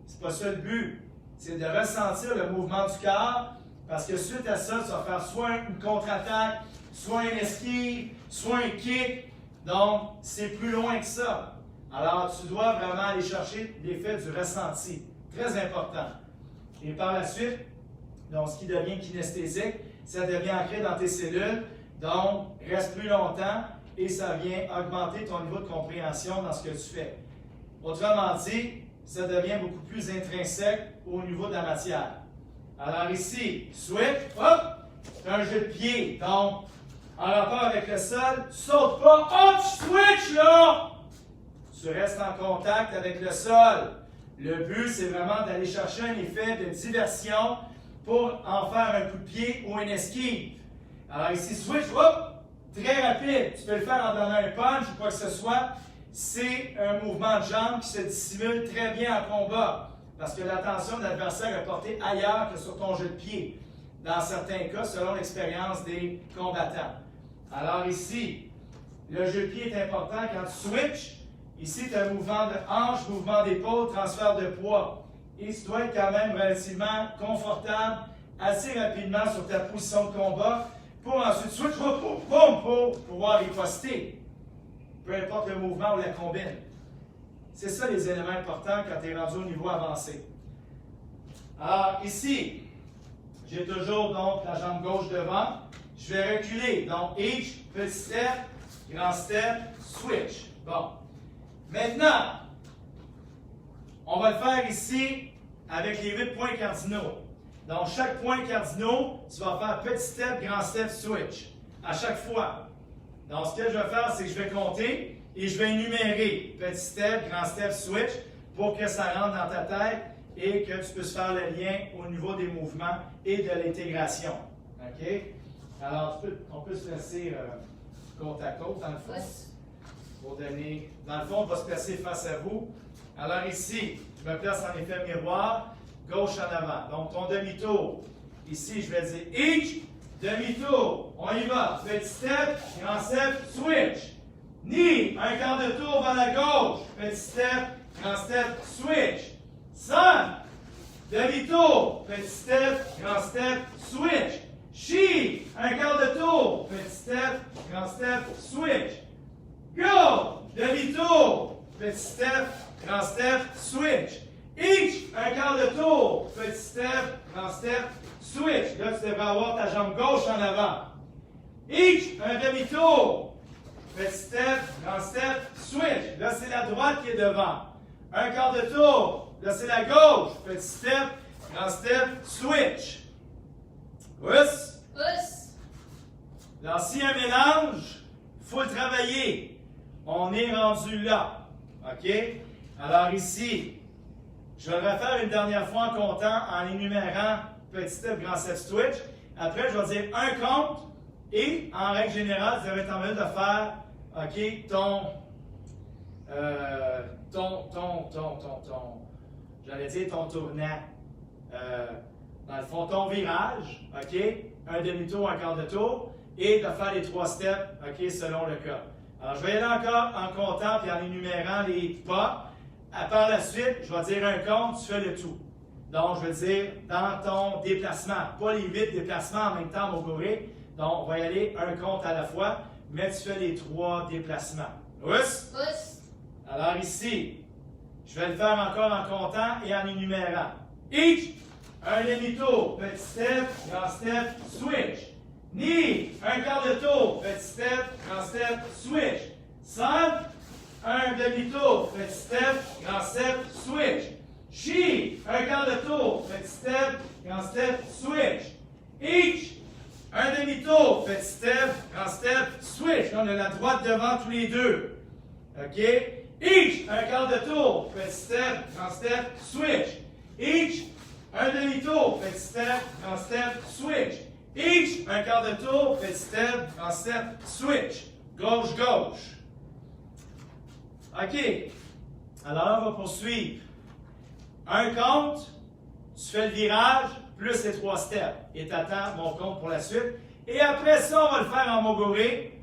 C'est pas ça le but. C'est de ressentir le mouvement du corps, parce que suite à ça, tu vas faire soit une contre-attaque, soit une esquive, soit un kick. Donc, c'est plus loin que ça. Alors, tu dois vraiment aller chercher l'effet du ressenti. Très important. Et par la suite, donc, ce qui devient kinesthésique, ça devient ancré dans tes cellules. Donc, reste plus longtemps et ça vient augmenter ton niveau de compréhension dans ce que tu fais. Autrement dit, ça devient beaucoup plus intrinsèque au niveau de la matière. Alors ici, switch, hop, c'est un jeu de pied. Donc, en rapport avec le sol, tu sautes pas, hop, switch là! Tu restes en contact avec le sol. Le but, c'est vraiment d'aller chercher un effet de diversion pour en faire un coup de pied ou une esquive. Alors ici, switch, hop, très rapide. Tu peux le faire en donnant un punch ou quoi que ce soit. C'est un mouvement de jambe qui se dissimule très bien en combat. Parce que l'attention de l'adversaire est portée ailleurs que sur ton jeu de pied. Dans certains cas, selon l'expérience des combattants. Alors ici, le jeu de pied est important quand tu switches. Ici, tu as un mouvement de hanche, mouvement d'épaule, transfert de poids. Et tu dois être quand même relativement confortable assez rapidement sur ta position de combat pour ensuite switch, pour pouvoir riposter. Peu importe le mouvement ou la combine. C'est ça les éléments importants quand tu es rendu au niveau avancé. Alors ici, j'ai toujours donc la jambe gauche devant. Je vais reculer. Donc each, petit step, grand step, switch. Bon. Maintenant, on va le faire ici avec les 8 points cardinaux. Donc, chaque point cardinaux, tu vas faire petit step, grand step, switch. À chaque fois. Donc, ce que je vais faire, c'est que je vais compter et je vais énumérer petit step, grand step, switch pour que ça rentre dans ta tête et que tu puisses faire le lien au niveau des mouvements et de l'intégration. OK? Alors, on peut se laisser côte à côte, dans le fond. Pour donner. Dans le fond, on va se placer face à vous. Alors ici, je me place en effet miroir, gauche en avant. Donc ton demi-tour. Ici, je vais dire each, demi-tour. On y va. Petit step, grand step, switch. Knee, un quart de tour vers la gauche. Petit step, grand step, switch. Sun, demi-tour. Petit step, grand step, switch. She, un quart de tour. Petit step, grand step, switch. Go! Demi-tour. Petit step, grand step, switch. Each, un quart de tour. Petit step, grand step, switch. Là, tu devrais avoir ta jambe gauche en avant. Each, un demi-tour. Petit step, grand step, switch. Là, c'est la droite qui est devant. Un quart de tour. Là, c'est la gauche. Petit step, grand step, switch. Pousse. Pousse. Là, s'il y a un mélange, il faut le travailler. On est rendu là. OK? Alors ici, je vais le refaire une dernière fois en comptant, en énumérant petit step, grand step, switch. Après, je vais dire un compte et, en règle générale, vous avez en mesure de faire, OK, j'allais dire ton tournant. Dans le fond, ton virage, OK? Un demi-tour, un quart de tour, et de faire les 3 steps, OK, selon le cas. Alors, je vais y aller encore en comptant et en énumérant les pas. Par la suite, je vais dire un compte, tu fais le tout. Donc, je vais dire dans ton déplacement, pas les 8 déplacements en même temps, Mogoré. Donc, on va y aller un compte à la fois, mais tu fais les 3 déplacements. Pousse. Pousse. Alors ici, je vais le faire encore en comptant et en énumérant. Each, un demi-tour, petit step, grand step, switch. Knee, un quart de tour, petit step, grand step, switch. Sun, un demi-tour, petit step, grand step, switch. She, un quart de tour, petit step, grand step, switch. Each, un demi-tour, petit step, grand step, switch. Là, on a la droite devant tous les deux. OK? Each, un quart de tour, petit step, grand step, switch. Each, un demi-tour, petit step, grand step, switch. Each, un quart de tour, petit step, grand step, switch. Gauche, gauche. OK. Alors, on va poursuivre. Un compte, tu fais le virage, plus les 3 steps. Et tu attends mon compte pour la suite. Et après ça, on va le faire en Mogoré.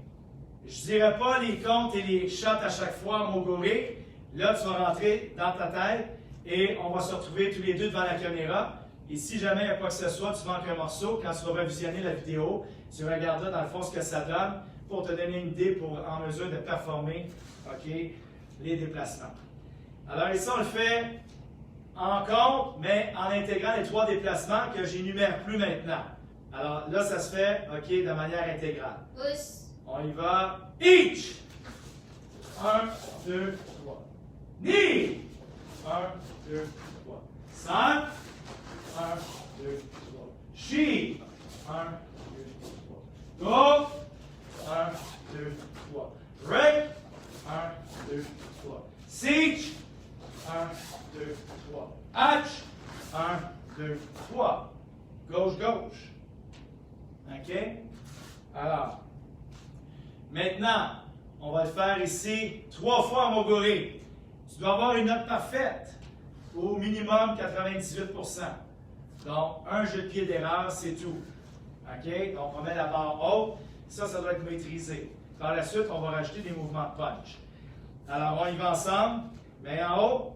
Je ne dirai pas les comptes et les shots à chaque fois en Mogoré. Là, tu vas rentrer dans ta tête et on va se retrouver tous les deux devant la caméra. Et si jamais il y a quoi que ce soit, tu manques un morceau, quand tu vas revisionner la vidéo, tu regarderas dans le fond ce que ça donne pour te donner une idée pour en mesure de performer, OK, les déplacements. Alors ici, on le fait en compte, mais en intégrant les 3 déplacements que j'énumère plus maintenant. Alors là, ça se fait, OK, de manière intégrale. Pousse. On y va. Each. 1, 2, 3. Knee. 1, 2, 3. 5. 1, 2, 2, 3. She. 1, 2, 3. Go. 1, 2, 3. Rick. 1, 2, 3. Siege. 1, 2, 3. Hatch. 1, 2, 3. Gauche, gauche. OK? Alors, maintenant, on va le faire ici 3 fois en moguri. Tu dois avoir une note parfaite, au minimum 98%. Donc, un jeu de pied d'erreur, c'est tout. OK? Donc, on met la barre haute. Ça doit être maîtrisé. Par la suite, on va rajouter des mouvements de punch. Alors, on y va ensemble. Main en haut.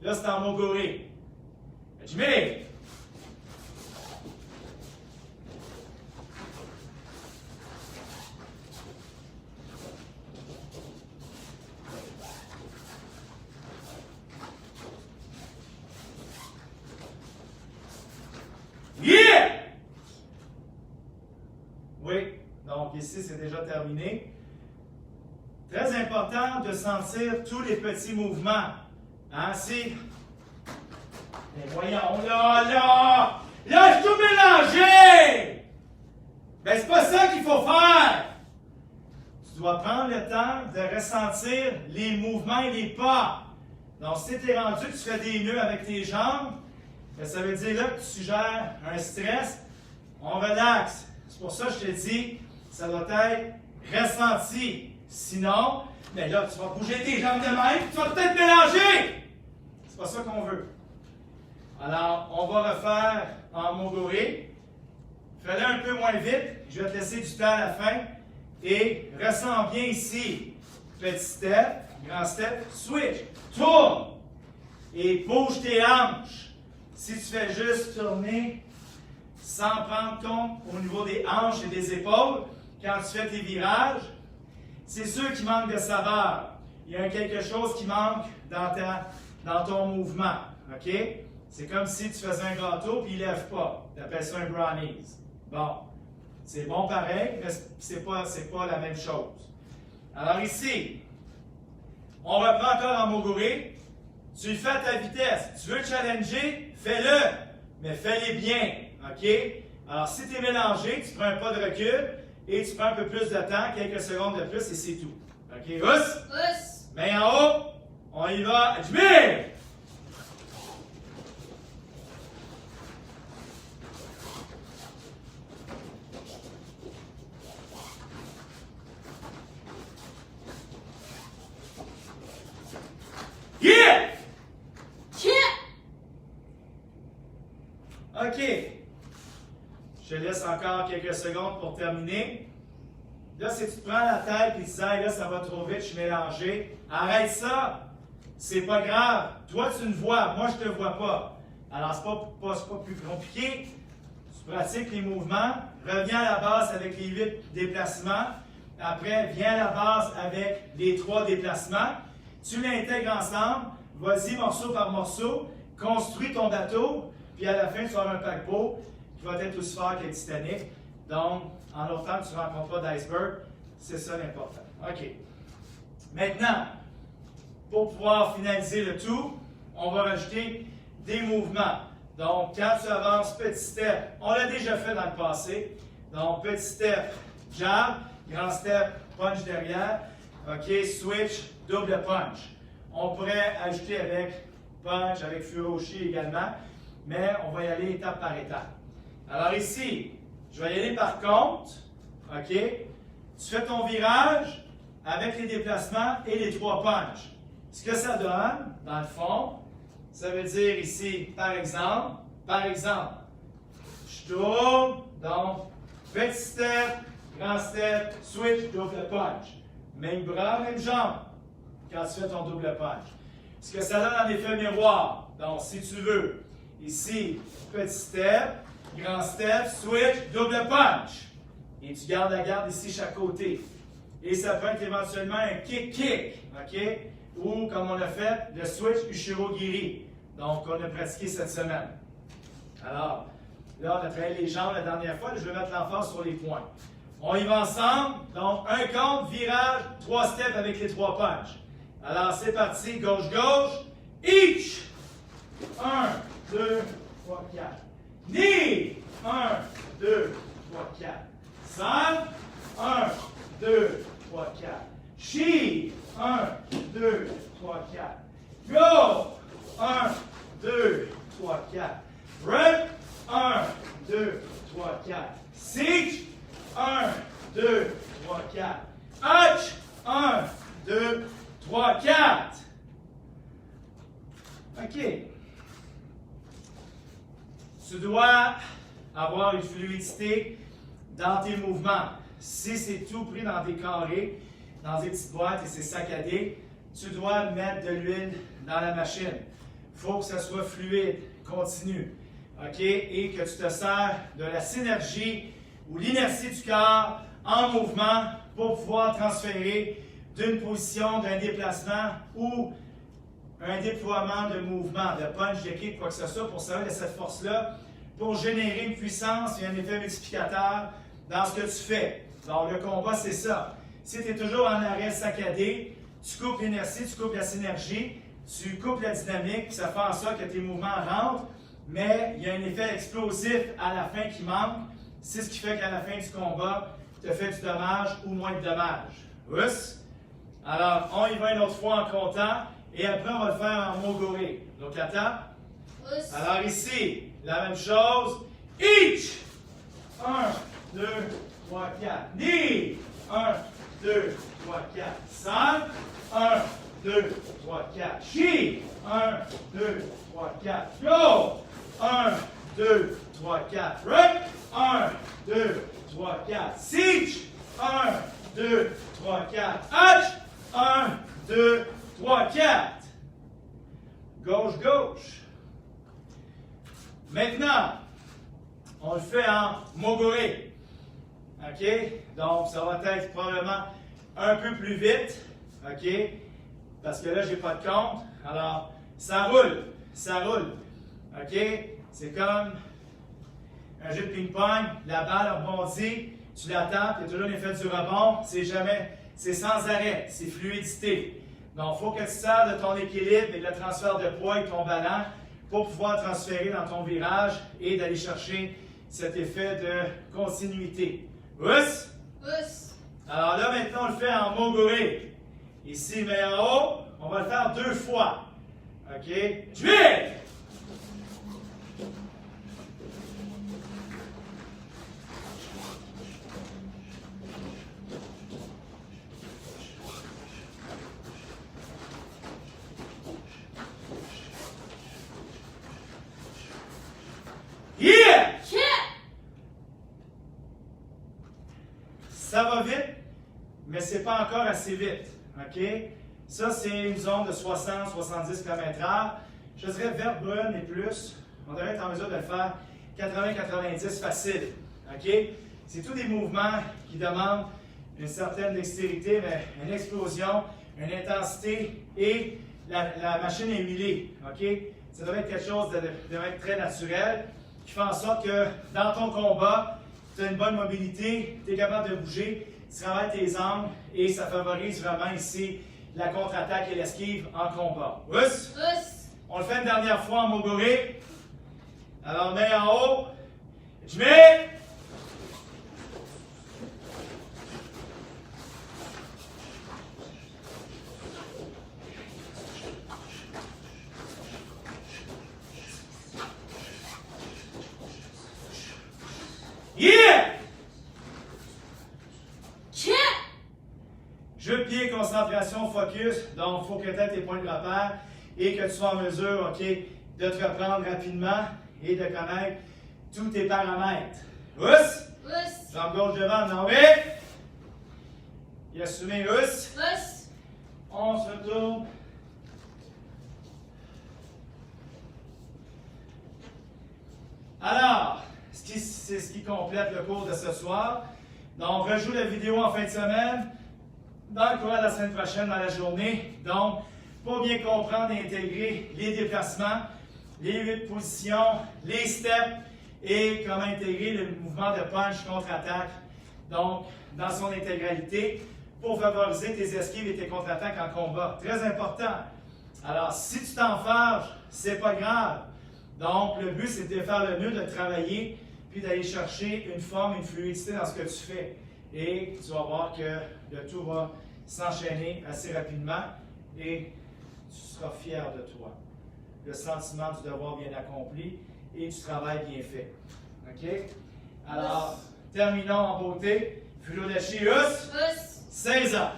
Là, c'est en moguri. Jimmy! Yeah! Oui, donc ici, c'est déjà terminé. Très important de sentir tous les petits mouvements. Hein, si... Mais voyons, là, je suis tout mélangé! Ben, c'est pas ça qu'il faut faire! Tu dois prendre le temps de ressentir les mouvements et les pas. Donc, si tu es rendu que tu fais des nœuds avec tes jambes, ben, ça veut dire là que tu suggères un stress, on relaxe. C'est pour ça que je te dis, ça doit être ressenti. Sinon, ben là, tu vas bouger tes jambes de même, tu vas peut-être mélanger. C'est pas ça qu'on veut. Alors, on va refaire en moguri. Fais-le un peu moins vite. Je vais te laisser du temps à la fin. Et ressens bien ici. Petit step, grand step, switch, tourne. Et bouge tes hanches. Si tu fais juste tourner sans prendre compte au niveau des hanches et des épaules, quand tu fais tes virages, c'est sûr qu'il manque de saveur. Il y a quelque chose qui manque dans ton mouvement. OK? C'est comme si tu faisais un gâteau et il ne lève pas. Tu appelles ça un brownies. Bon. C'est bon pareil, mais ce n'est pas la même chose. Alors ici, on reprend encore en moguri. Tu le fais à ta vitesse. Tu veux challenger, fais-le, mais fais-le bien. OK? Alors, si tu es mélangé, tu prends un pas de recul et tu prends un peu plus de temps, quelques secondes de plus, et c'est tout. OK? Ous! Ous! Main en haut. On y va. Jimmy! Yeah! OK. Je te laisse encore quelques secondes pour terminer. Là, si tu te prends la tête et tu dis, hey, là, ça va trop vite, je suis mélangé, arrête ça. C'est pas grave. Toi, tu me vois. Moi, je ne te vois pas. Alors, ce n'est pas plus compliqué. Tu pratiques les mouvements. Reviens à la base avec les 8 déplacements. Après, viens à la base avec les 3 déplacements. Tu l'intègres ensemble. Vas-y, morceau par morceau. Construis ton bateau. Puis à la fin, tu vas avoir un paquebot qui va être aussi fort que le Titanic. Donc, en autre temps, tu ne rencontres pas d'iceberg. C'est ça l'important. OK. Maintenant, pour pouvoir finaliser le tout, on va rajouter des mouvements. Donc, quand tu avances, petit step, on l'a déjà fait dans le passé. Donc, petit step, jab, grand step, punch derrière. OK, switch, double punch. On pourrait ajouter avec punch, avec furoshi également, mais on va y aller étape par étape. Alors ici, je vais y aller par compte. OK? Tu fais ton virage avec les déplacements et les 3 punches. Ce que ça donne, dans le fond, ça veut dire ici, par exemple, je tourne, donc, petit step, grand step, switch, double punch. Même bras, même jambe, quand tu fais ton double punch. Ce que ça donne en effet miroir. Donc, si tu veux, ici, petit step, grand step, switch, double punch. Et tu gardes la garde ici chaque côté. Et ça peut être éventuellement un kick-kick, OK? Ou, comme on l'a fait, le switch Ushiro-giri. Donc, on a pratiqué cette semaine. Alors, là, on a travaillé les jambes la dernière fois. Je vais mettre l'emphase sur les points. On y va ensemble. Donc, un compte, virage, 3 steps avec les 3 punches. Alors, c'est parti. Gauche-gauche. Each. 1, 2, 3, 4. Knee. 1, 2, 3, 4. 5. 1, 2, 3, 4. She. 1, 2, 3, 4. Go. 1, 2, 3, 4. Run. 1, 2, 3, 4. Siege. 1, 2, 3, 4. Hutch. 1, 2, 3, 4. OK. Tu dois avoir une fluidité dans tes mouvements. Si c'est tout pris dans des carrés, dans des petites boîtes et c'est saccadé, tu dois mettre de l'huile dans la machine. Il faut que ça soit fluide, continu. OK? Et que tu te sers de la synergie ou l'inertie du corps en mouvement pour pouvoir transférer d'une position, d'un déplacement ou un déploiement de mouvement, de punch, de kick, quoi que ce soit, pour servir de cette force-là, pour générer une puissance et un effet multiplicateur dans ce que tu fais. Donc, le combat, c'est ça. Si tu es toujours en arrêt saccadé, tu coupes l'inertie, tu coupes la synergie, tu coupes la dynamique, puis ça fait en sorte que tes mouvements rentrent, mais il y a un effet explosif à la fin qui manque. C'est ce qui fait qu'à la fin du combat, tu as fait du dommage ou moins de dommage. Oups! Alors, on y va une autre fois en comptant, et après, on va le faire en mogoré. Donc, attends. Us. Alors ici, la même chose. Each! 1, 2, 3, 4. Knee! 1, 2, 3, 4. 5. 1, 2, 3, 4. She! 1, 2, 3, 4. Go! 1, 2, 3, 4. Run! 1, 2, 3, 4. Siege! 1, 2, 3, 4. Hutch! 1, 2, 3, 4. Gauche, gauche. Maintenant, on le fait en mogoré. OK? Donc, ça va être probablement un peu plus vite. OK? Parce que là, je n'ai pas de compte. Alors, ça roule. Ça roule. OK? C'est comme un jeu de ping-pong. La balle rebondit. Tu la tapes. Il y a toujours l'effet du rebond. C'est sans arrêt. C'est fluidité. Donc, il faut que tu sers de ton équilibre et de le transfert de poids et ton ballon pour pouvoir transférer dans ton virage et d'aller chercher cet effet de continuité. Us! Us. Alors là, maintenant, on le fait en mogoré. Ici, mais en haut, on va le faire 2 fois. OK? Juive! Yeah! Chip. Ça va vite, mais ce n'est pas encore assez vite. OK? Ça, c'est une zone de 60-70 km/h. Je dirais vert brune et plus. On devrait être en mesure de le faire 80-90 facile. OK? C'est tous des mouvements qui demandent une certaine dextérité, mais une explosion, une intensité et la machine est huilée. OK? Ça devrait être quelque chose de être très naturel qui fait en sorte que dans ton combat, tu as une bonne mobilité, tu es capable de bouger, tu travailles tes angles et ça favorise vraiment ici la contre-attaque et l'esquive en combat. Us! Us. On le fait une dernière fois en mogoré. Alors, main en haut. Je mets. Yeah! Chip. Jeu de pied, concentration, focus. Donc, il faut que tu aies tes points de repère et que tu sois en mesure, OK, de te reprendre rapidement et de connaître tous tes paramètres. Us! Us. Jambe gauche devant, non mais. Et assumez us. Us. On se retourne. Alors, c'est ce qui complète le cours de ce soir. Donc, on rejoue la vidéo en fin de semaine, dans le courant de la semaine prochaine, dans la journée. Donc, pour bien comprendre et intégrer les déplacements, les 8 positions, les steps et comment intégrer le mouvement de punch contre-attaque, donc dans son intégralité, pour favoriser tes esquives et tes contre-attaques en combat. Très important. Alors, si tu t'enfarges, c'est pas grave. Donc, le but, c'est de faire le mieux, de travailler, puis d'aller chercher une forme, une fluidité dans ce que tu fais. Et tu vas voir que le tout va s'enchaîner assez rapidement et tu seras fier de toi. Le sentiment du devoir bien accompli et du travail bien fait. OK? Alors, terminons en beauté. Fulodashi us, 16 ans.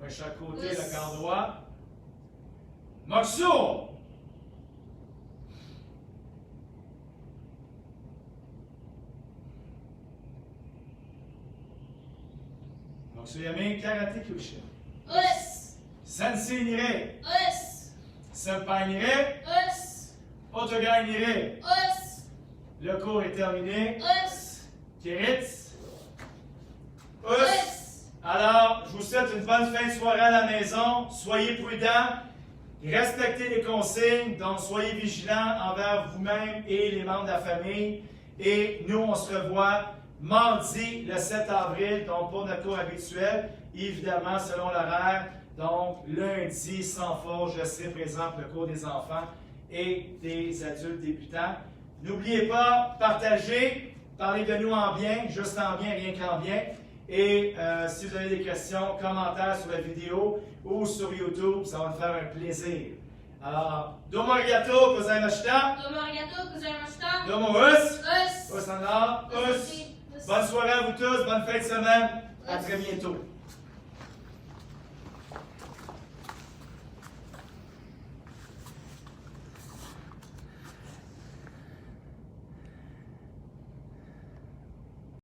De chaque côté, le corps droit. Mokusu. Mokusuyame Karate Kyushin. Sensei Nire. Senpai Nire. Otogai Nire. Le cours est terminé. Kiritz. Alors, je vous souhaite une bonne fin de soirée à la maison. Soyez prudents. Respectez les consignes. Donc, soyez vigilants envers vous-même et les membres de la famille. Et nous, on se revoit mardi, le 7 avril, donc pour notre cours habituel, évidemment selon l'horaire. Donc, lundi, sans faute, je serai présent pour le cours des enfants et des adultes débutants. N'oubliez pas, partagez, parlez de nous en bien, juste en bien, rien qu'en bien. Et si vous avez des questions, commentaires sur la vidéo ou sur YouTube, ça va me faire un plaisir. Alors, domo arigato gozaimashita. Domo us. Us en or. Us. Bonne soirée à vous tous, bonne fin de semaine. À très bientôt.